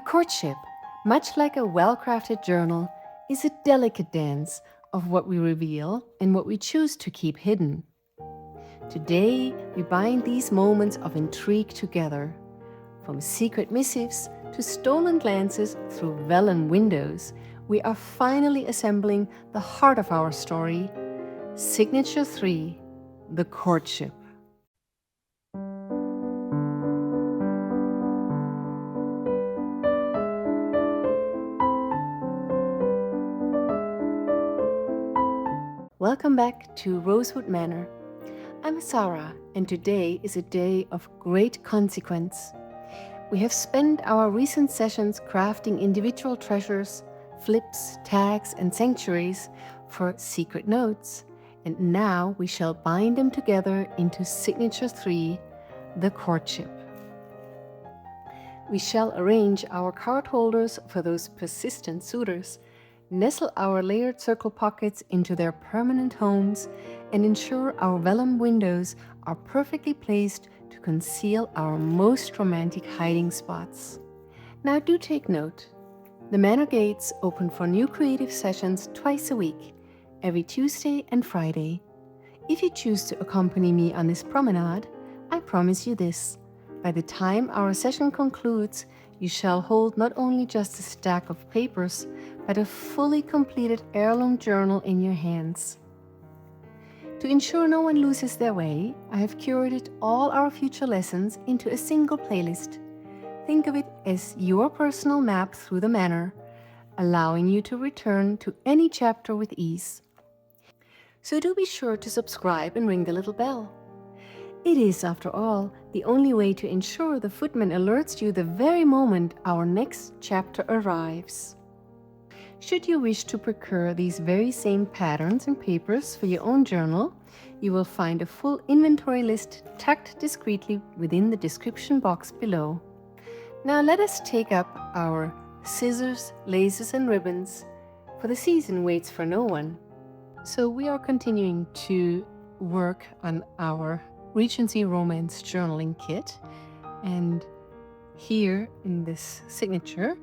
courtship, much like a well-crafted journal, is a delicate dance of what we reveal and what we choose to keep hidden. Today, we bind these moments of intrigue together, from secret missives to stolen glances through vellum windows. We are finally assembling the heart of our story, Signature 3, The Courtship. Welcome back to Rosewood Manor. I'm Sarah, and today is a day of great consequence. We have spent our recent sessions crafting individual treasures, flips, tags, and sanctuaries for secret notes, and now we shall bind them together into Signature 3, The Courtship. We shall arrange our card holders for those persistent suitors, nestle our layered circle pockets into their permanent homes, and ensure our vellum windows are perfectly placed to conceal our most romantic hiding spots. Now do take note. The Manor gates open for new creative sessions twice a week, every Tuesday and Friday. If you choose to accompany me on this promenade, I promise you this. By the time our session concludes, you shall hold not only just a stack of papers, but a fully completed heirloom journal in your hands. To ensure no one loses their way, I have curated all our future lessons into a single playlist. Think of it as your personal map through the manor, allowing you to return to any chapter with ease. So do be sure to subscribe and ring the little bell. It is, after all, the only way to ensure the footman alerts you the very moment our next chapter arrives. Should you wish to procure these very same patterns and papers for your own journal, you will find a full inventory list tucked discreetly within the description box below. Now let us take up our scissors, laces, and ribbons, for the season waits for no one. So we are continuing to work on our Regency romance journaling kit, and here in this signature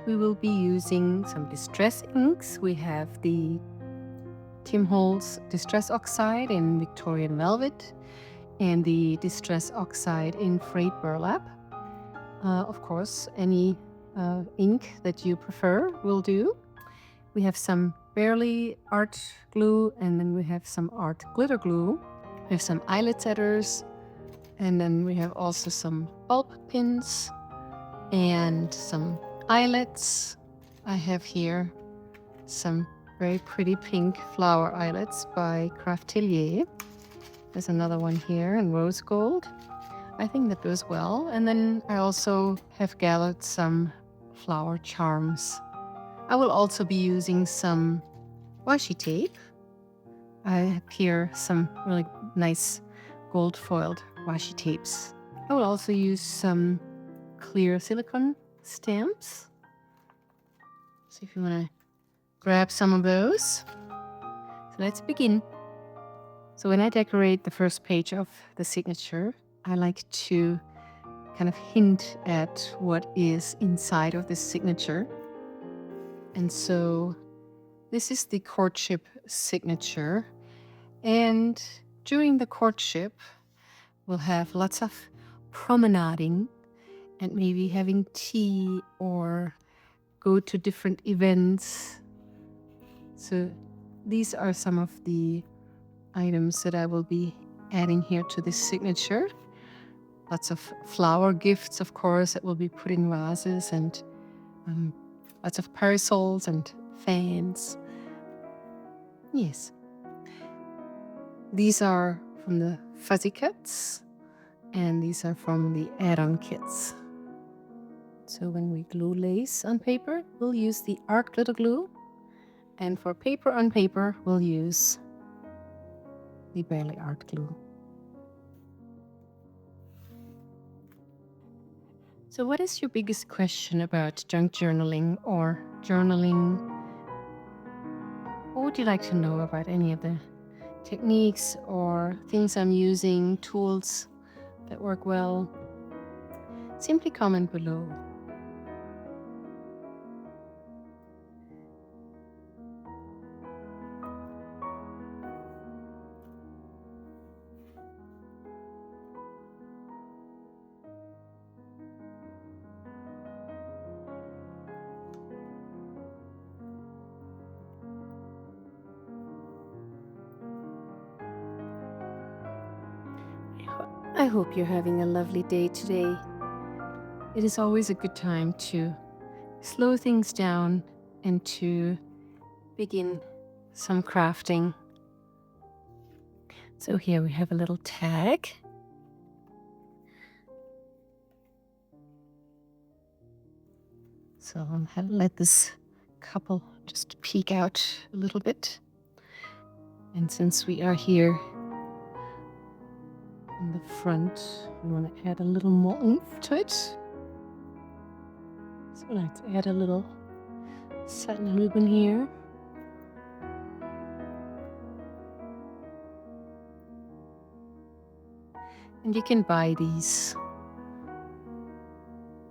we will be using some distress inks. We have the Tim Holtz Distress Oxide in Victorian Velvet and the Distress Oxide in Frayed Burlap. Of course, any ink that you prefer will do. We have some Barely art glue, and then we have some art glitter glue. We have some eyelet setters, and then we have also some bulb pins and some eyelets. I have here some very pretty pink flower eyelets by Craftelier. There's another one here in rose gold. I think that goes well. And then I also have gathered some flower charms. I will also be using some washi tape. I have here some really nice gold foiled washi tapes. I will also use some clear silicone stamps. So if you want to grab some of those. So let's begin. So when I decorate the first page of the signature, I like to kind of hint at what is inside of this signature. And so this is the courtship signature. And during the courtship, we'll have lots of promenading and maybe having tea or go to different events. So these are some of the items that I will be adding here to this signature. Lots of flower gifts, of course, that will be put in vases, and lots of parasols and fans. Yes. These are from the fuzzy kits, and these are from the add-on kits. So when we glue lace on paper, we'll use the art glitter glue, and for paper on paper, we'll use the Barely art glue. So what is your biggest question about junk journaling or journaling? What would you like to know about any of the techniques or things I'm using, tools that work well? Simply comment below. I hope you're having a lovely day today. It is always a good time to slow things down and to begin some crafting. So here we have a little tag. So I'll let this couple just peek out a little bit. And since we are here in the front, we want to add a little more oomph to it. So let's add a little satin ribbon here. And you can buy these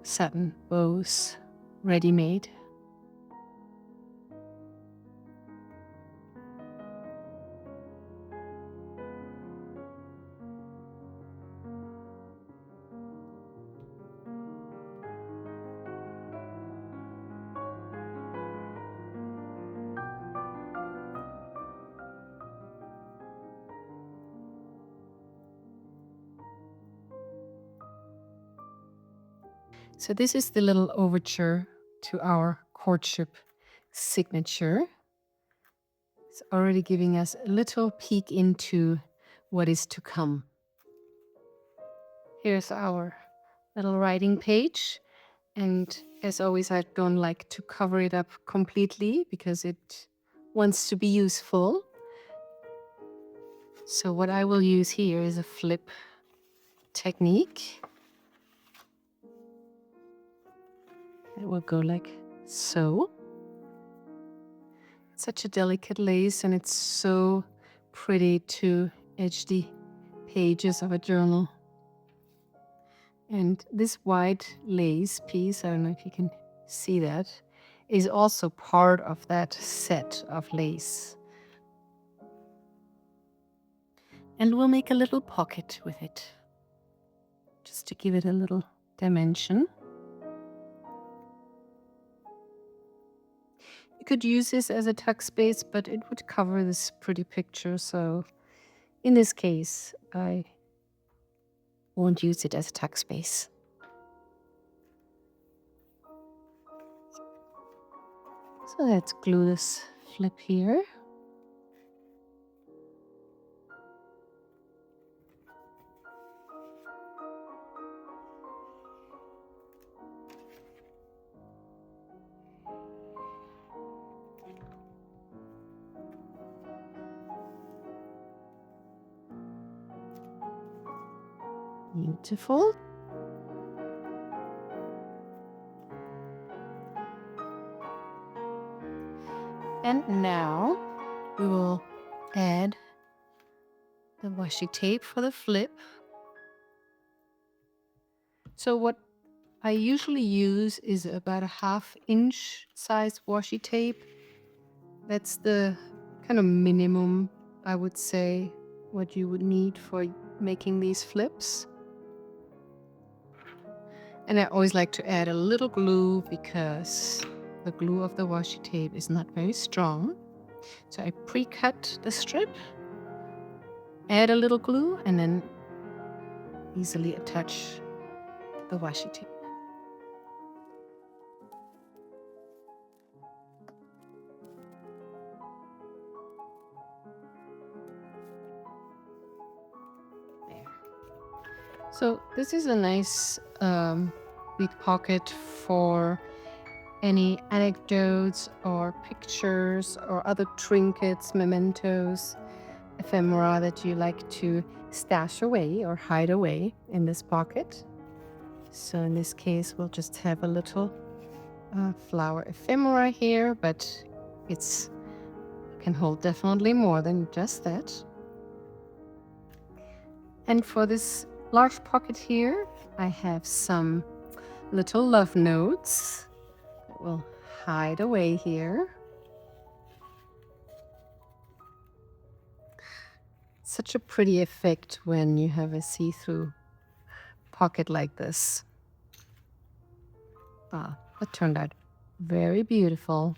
satin bows ready-made. So this is the little overture to our courtship signature. It's already giving us a little peek into what is to come. Here's our little writing page. And as always, I don't like to cover it up completely because it wants to be useful. So what I will use here is a flip technique. It will go like so. It's such a delicate lace, and it's so pretty to edge the pages of a journal. And this white lace piece, I don't know if you can see that, is also part of that set of lace. And we'll make a little pocket with it, just to give it a little dimension. You could use this as a tuck space, but it would cover this pretty picture. So in this case, I won't use it as a tuck space. So let's glue this flip here. Beautiful. And now we will add the washi tape for the flip. So what I usually use is about a 1/2 inch size washi tape. That's the kind of minimum, I would say, what you would need for making these flips. And I always like to add a little glue because the glue of the washi tape is not very strong. So I pre-cut the strip, add a little glue, and then easily attach the washi tape. There. So this is a nice big pocket for any anecdotes or pictures or other trinkets, mementos, ephemera that you like to stash away or hide away in this pocket. So in this case, we'll just have a little flower ephemera here, but it can hold definitely more than just that. And for this large pocket here, I have some little love notes that will hide away here. Such a pretty effect when you have a see-through pocket like this. It turned out very beautiful.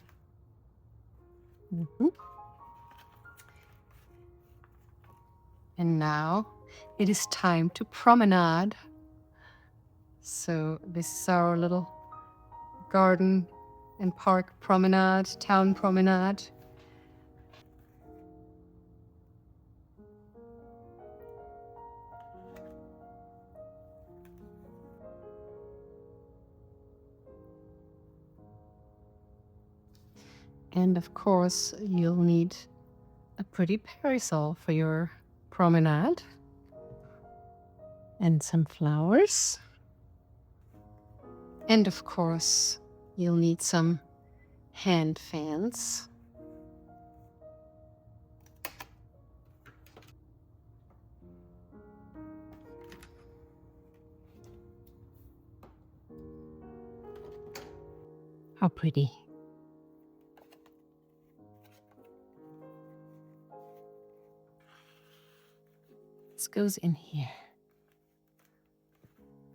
And now it is time to promenade. So this is our little garden and park promenade, town promenade. And of course, you'll need a pretty parasol for your promenade and some flowers. And of course, you'll need some hand fans. How pretty. This goes in here.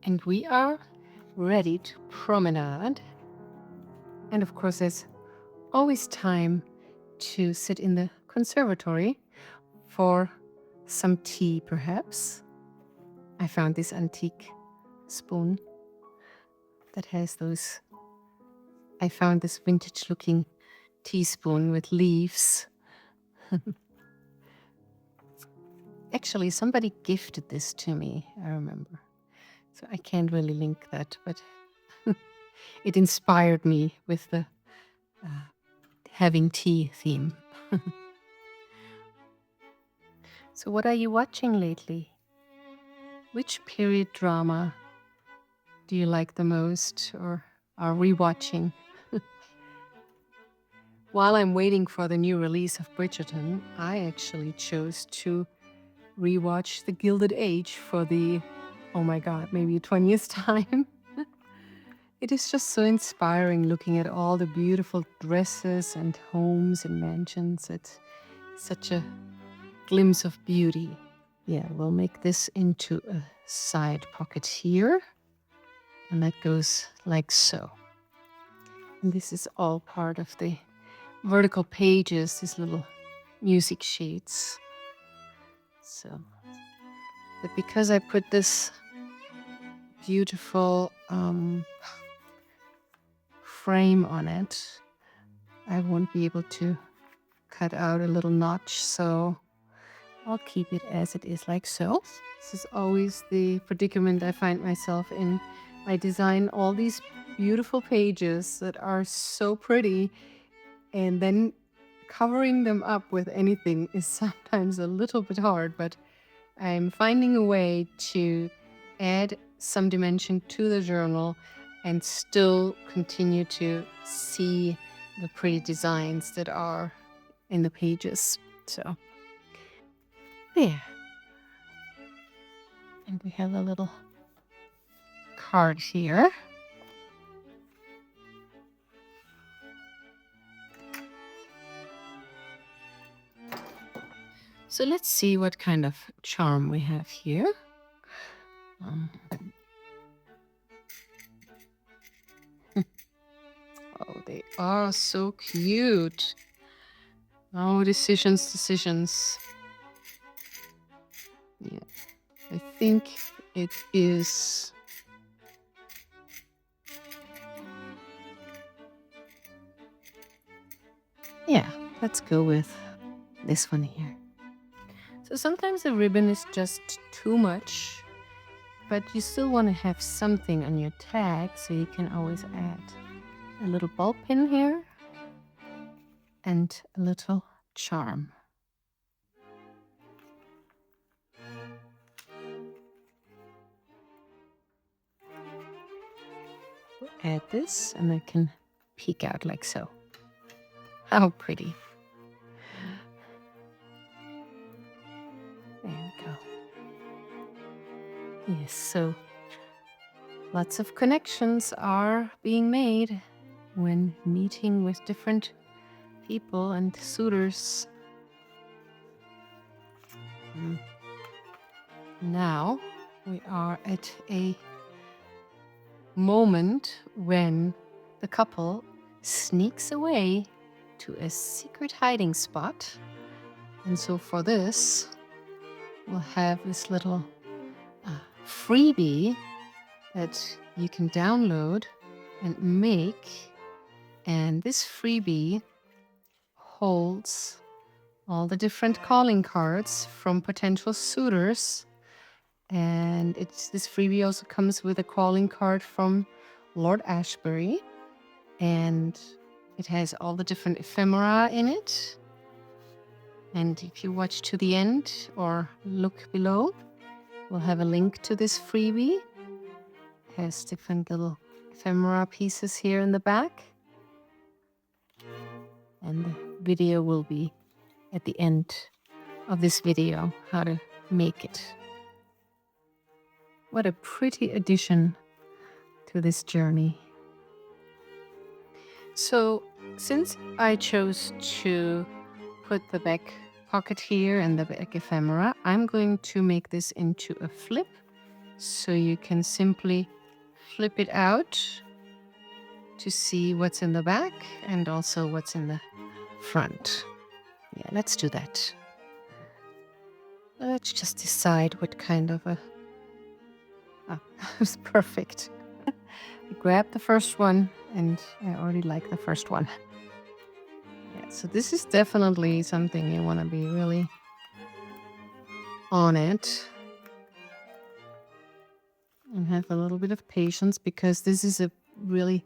And we are ready to promenade. And of course, there's always time to sit in the conservatory for some tea, perhaps. I found this antique spoon that has those. I found this vintage looking teaspoon with leaves. Actually, somebody gifted this to me, I remember. So I can't really link that, but it inspired me with the having tea theme. So what are you watching lately? Which period drama do you like the most or are rewatching? While I'm waiting for the new release of Bridgerton, I actually chose to rewatch The Gilded Age for the, oh my god, maybe 20th time. It is just so inspiring looking at all the beautiful dresses and homes and mansions. It's such a glimpse of beauty. Yeah, we'll make this into a side pocket here. And that goes like so. And this is all part of the vertical pages, these little music sheets. So, but because I put this beautiful frame on it, I won't be able to cut out a little notch, so I'll keep it as it is, like so. This is always the predicament I find myself in. I design all these beautiful pages that are so pretty, and then covering them up with anything is sometimes a little bit hard, but I'm finding a way to add some dimension to the journal and still continue to see the pretty designs that are in the pages. So there. And we have a little card here. So let's see what kind of charm we have here. Oh, they are so cute. Oh, decisions. Yeah, I think it is. Yeah, let's go with this one here. So sometimes the ribbon is just too much, but you still want to have something on your tag, so you can always add a little ball pin here and a little charm. Add this and it can peek out like so. How pretty. There we go. Yes, so lots of connections are being made when meeting with different people and suitors. Now we are at a moment when the couple sneaks away to a secret hiding spot. And so for this, will have this little freebie that you can download and make. And this freebie holds all the different calling cards from potential suitors. And this freebie also comes with a calling card from Lord Ashbury. And it has all the different ephemera in it. And if you watch to the end or look below, we'll have a link to this freebie. It has different little ephemera pieces here in the back. And the video will be at the end of this video, how to make it. What a pretty addition to this journey. So, since I chose to put the back pocket here and the back ephemera, I'm going to make this into a flip. So you can simply flip it out to see what's in the back and also what's in the front. Yeah, let's do that. Let's just decide what kind of a... Ah, it's perfect. I grabbed the first one and I already like the first one. Yeah, so this is definitely something you want to be really on it and have a little bit of patience, because this is a really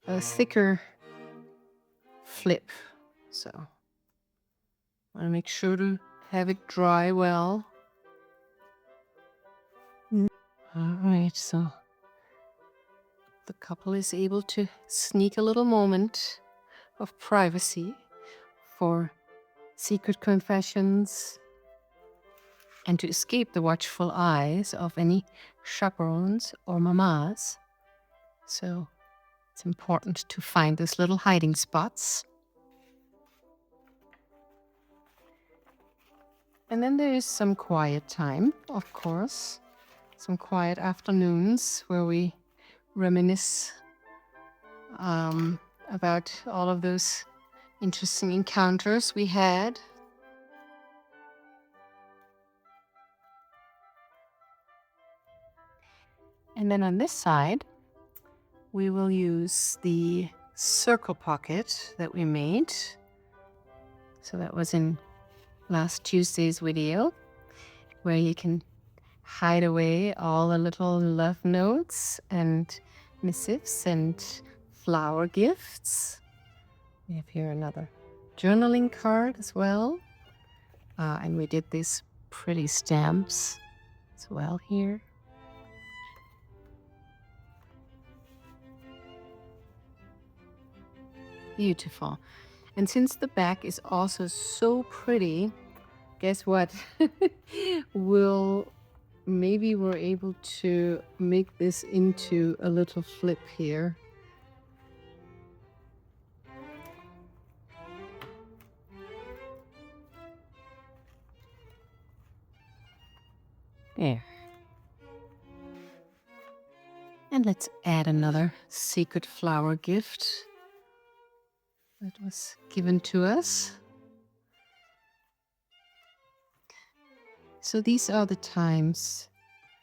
thicker flip. So I want to make sure to have it dry well. All right, so the couple is able to sneak a little moment of privacy for secret confessions and to escape the watchful eyes of any chaperones or mamas. So it's important to find those little hiding spots. And then there is some quiet time, of course. Some quiet afternoons where we reminisce about all of those interesting encounters we had. And then on this side, we will use the circle pocket that we made. So that was in last Tuesday's video, where you can hide away all the little love notes and missives and flower gifts. We have here another journaling card as well. And we did these pretty stamps as well here. Beautiful. And since the back is also so pretty, guess what? Maybe we're able to make this into a little flip here. There. And let's add another secret flower gift that was given to us. So these are the times,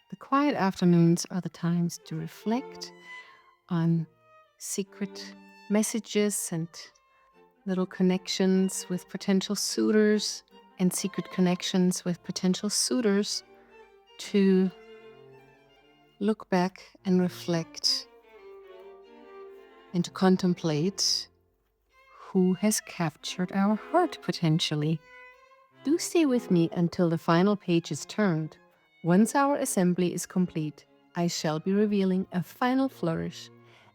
the quiet afternoons are the times to reflect on secret messages and little connections with potential suitors and secret connections with potential suitors, to look back and reflect and to contemplate who has captured our heart potentially. Do stay with me until the final page is turned. Once our assembly is complete, I shall be revealing a final flourish,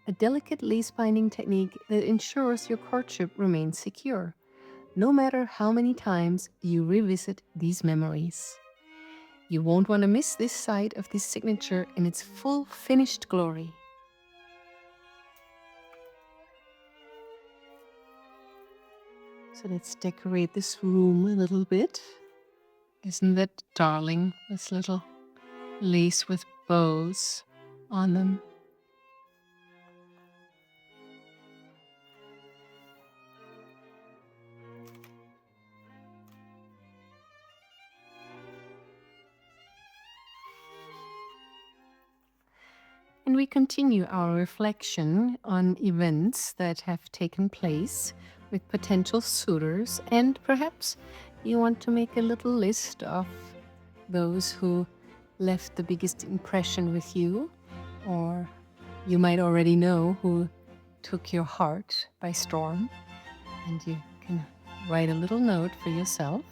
a delicate lace binding technique that ensures your courtship remains secure, no matter how many times you revisit these memories. You won't want to miss this side of this signature in its full finished glory. So let's decorate this room a little bit. Isn't that darling? This little lace with bows on them. And we continue our reflection on events that have taken place with potential suitors, and perhaps you want to make a little list of those who left the biggest impression with you, or you might already know who took your heart by storm, and you can write a little note for yourself.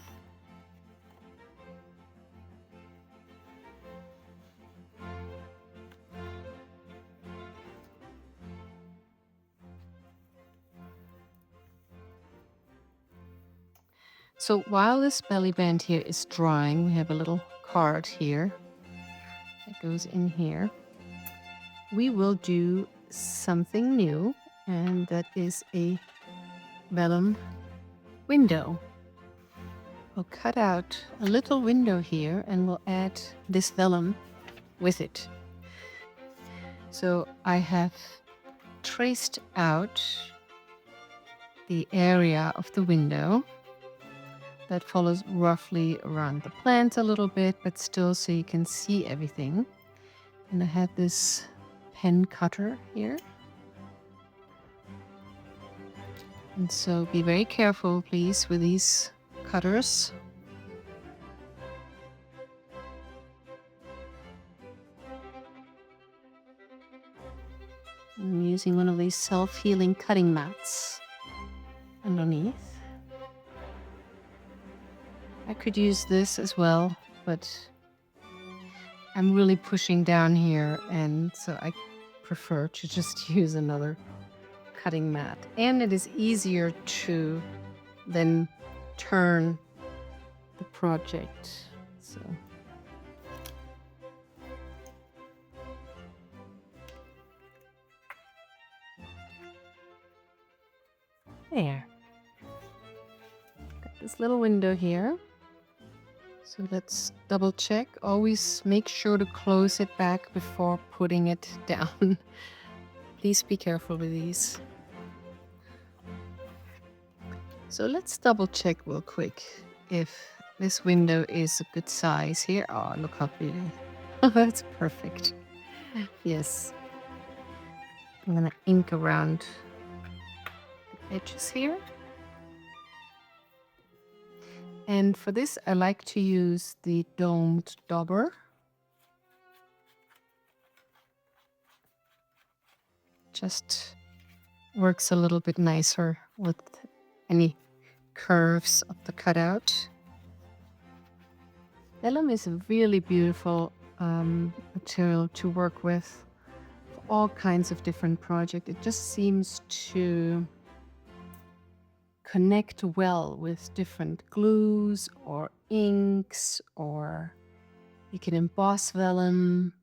So while this belly band here is drying, we have a little card here that goes in here. We will do something new, and that is a vellum window. We'll cut out a little window here and we'll add this vellum with it. So I have traced out the area of the window that follows roughly around the plant a little bit, but still so you can see everything. And I have this pen cutter here. And so be very careful, please, with these cutters. I'm using one of these self-healing cutting mats underneath. I could use this as well, but I'm really pushing down here, and so I prefer to just use another cutting mat. And it is easier to then turn the project. So there. Got this little window here. So let's double check. Always make sure to close it back before putting it down. Please be careful with these. So let's double check real quick if this window is a good size here. Oh, look how pretty. Oh, that's perfect. Yes. I'm gonna ink around the edges here. And for this, I like to use the domed dauber. Just works a little bit nicer with any curves of the cutout. Vellum is a really beautiful material to work with for all kinds of different projects. It just seems to connect well with different glues or inks, or you can emboss vellum.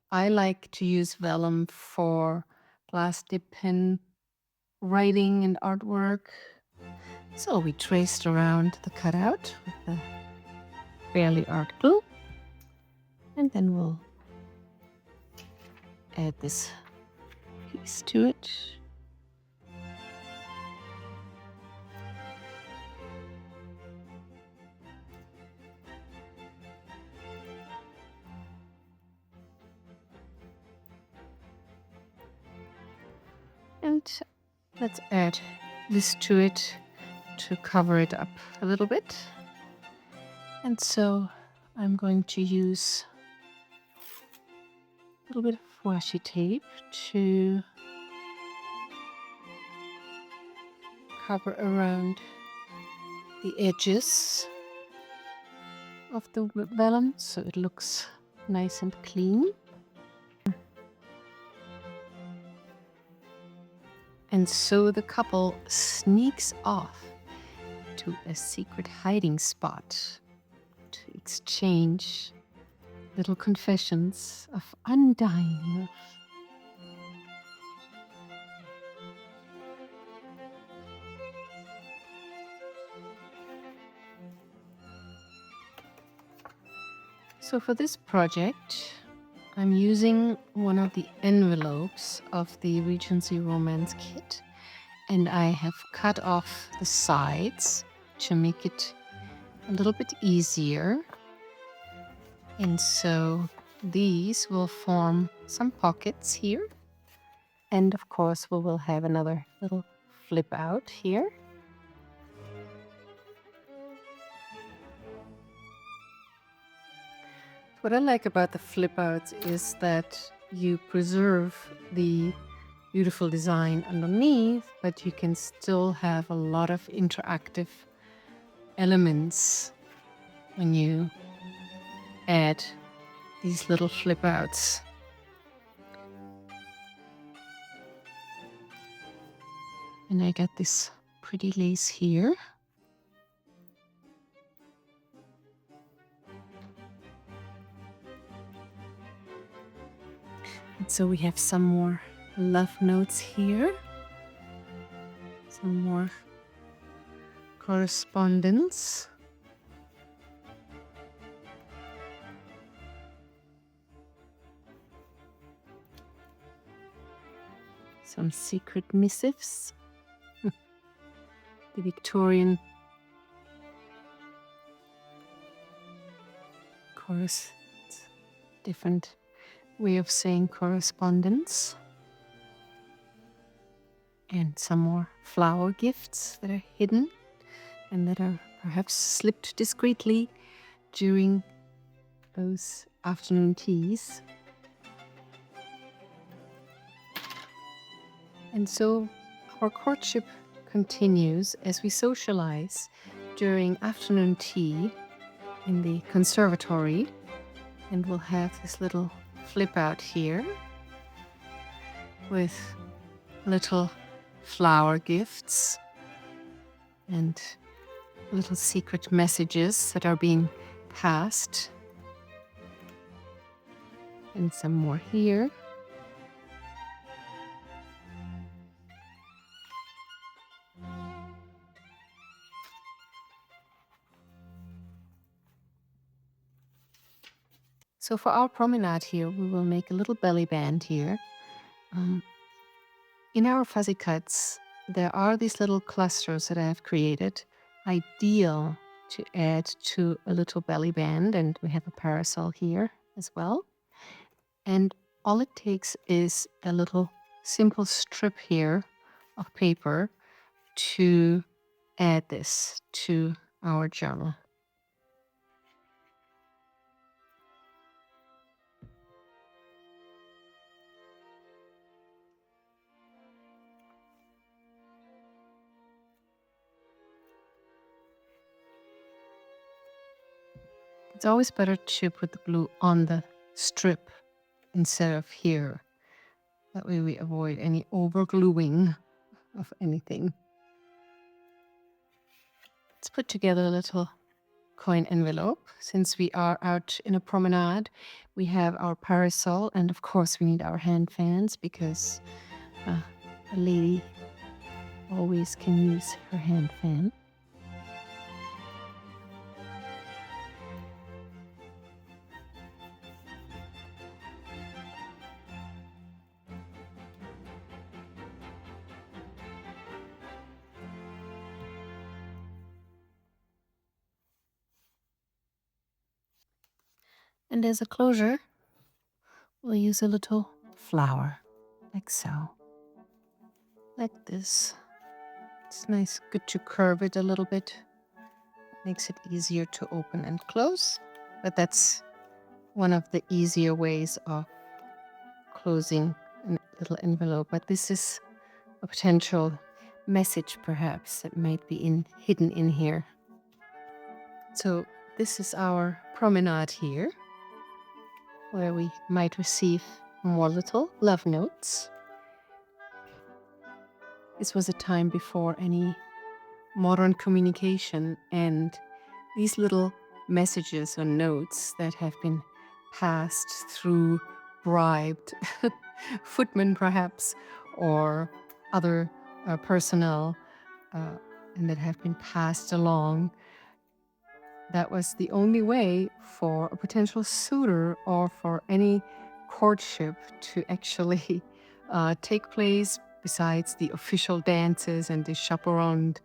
I like to use vellum for glass dip pen writing and artwork. So we traced around the cutout with the Fairly art glue, and then we'll add this piece to it. And let's add this to it to cover it up a little bit. And so I'm going to use a little bit of washi tape to cover around the edges of the vellum so it looks nice and clean. And so the couple sneaks off to a secret hiding spot to exchange little confessions of undying love. So for this project, I'm using one of the envelopes of the Regency Romance kit, and I have cut off the sides to make it a little bit easier. And so these will form some pockets here. And of course, we will have another little flip out here. What I like about the flip outs is that you preserve the beautiful design underneath, but you can still have a lot of interactive elements when you add these little flip outs. And I got this pretty lace here. And so we have some more love notes here. Some more correspondence. Some secret missives. The Victorian chorus, different way of saying correspondence. And some more flower gifts that are hidden and that are perhaps slipped discreetly during those afternoon teas. And so our courtship continues as we socialize during afternoon tea in the conservatory. And we'll have this little flip out here with little flower gifts and little secret messages that are being passed. And some more here. So for our promenade here, we will make a little belly band here. In our fuzzy cuts, there are these little clusters that I have created, ideal to add to a little belly band, and we have a parasol here as well. And all it takes is a little simple strip here of paper to add this to our journal. It's always better to put the glue on the strip instead of here. That way we avoid any over gluing of anything. Let's put together a little coin envelope. Since we are out in a promenade, we have our parasol, and of course we need our hand fans because a lady always can use her hand fan. And as a closure, we'll use a little flower, like so. Like this. It's nice, good to curve it a little bit. Makes it easier to open and close. But that's one of the easier ways of closing a little envelope. But this is a potential message, perhaps, that might be hidden in here. So this is our promenade here, where we might receive more little love notes. This was a time before any modern communication, and these little messages or notes that have been passed through bribed footmen, perhaps, or other personnel, and that have been passed along. That was the only way for a potential suitor or for any courtship to actually take place, besides the official dances and the chaperoned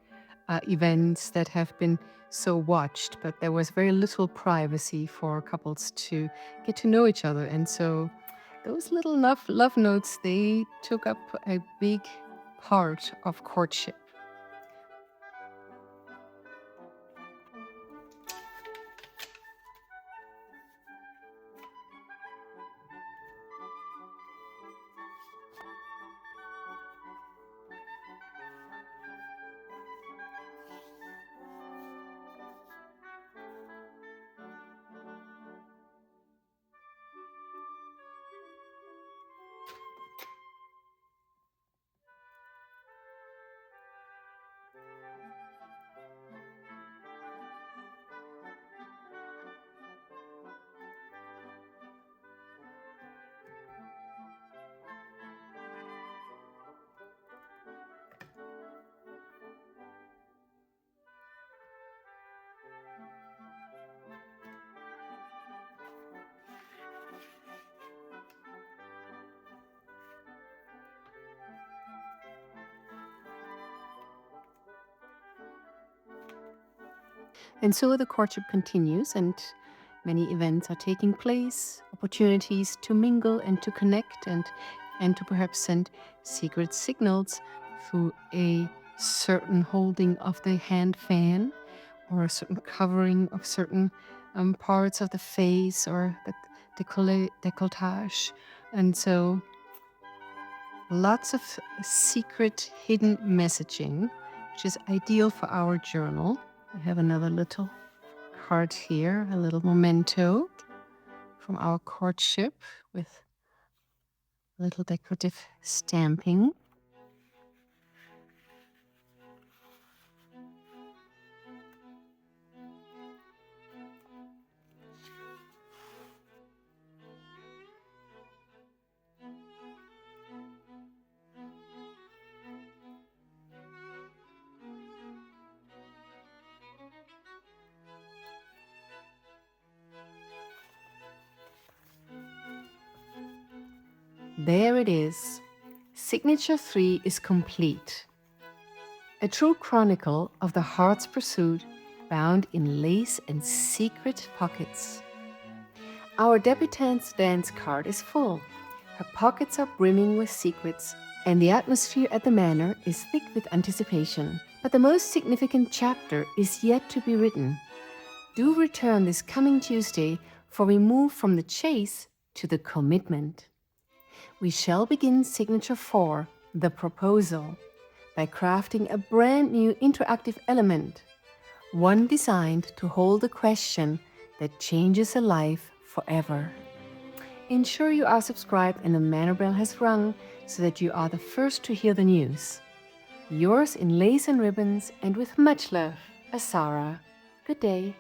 events that have been so watched, but there was very little privacy for couples to get to know each other. And so those little love notes, they took up a big part of courtship. And so the courtship continues, and many events are taking place, opportunities to mingle and to connect and to perhaps send secret signals through a certain holding of the hand fan or a certain covering of certain parts of the face or the décolletage. And so lots of secret hidden messaging, which is ideal for our journal. I have another little card here, a little memento from our courtship with a little decorative stamping. There it is. Signature 3 is complete. A true chronicle of the heart's pursuit, bound in lace and secret pockets. Our debutante's dance card is full. Her pockets are brimming with secrets, and the atmosphere at the manor is thick with anticipation. But the most significant chapter is yet to be written. Do return this coming Tuesday, for we move from the chase to the commitment. We shall begin Signature 4, the proposal, by crafting a brand new interactive element, one designed to hold a question that changes a life forever. Ensure you are subscribed and the manor bell has rung so that you are the first to hear the news. Yours in lace and ribbons and with much love, Asara. Good day.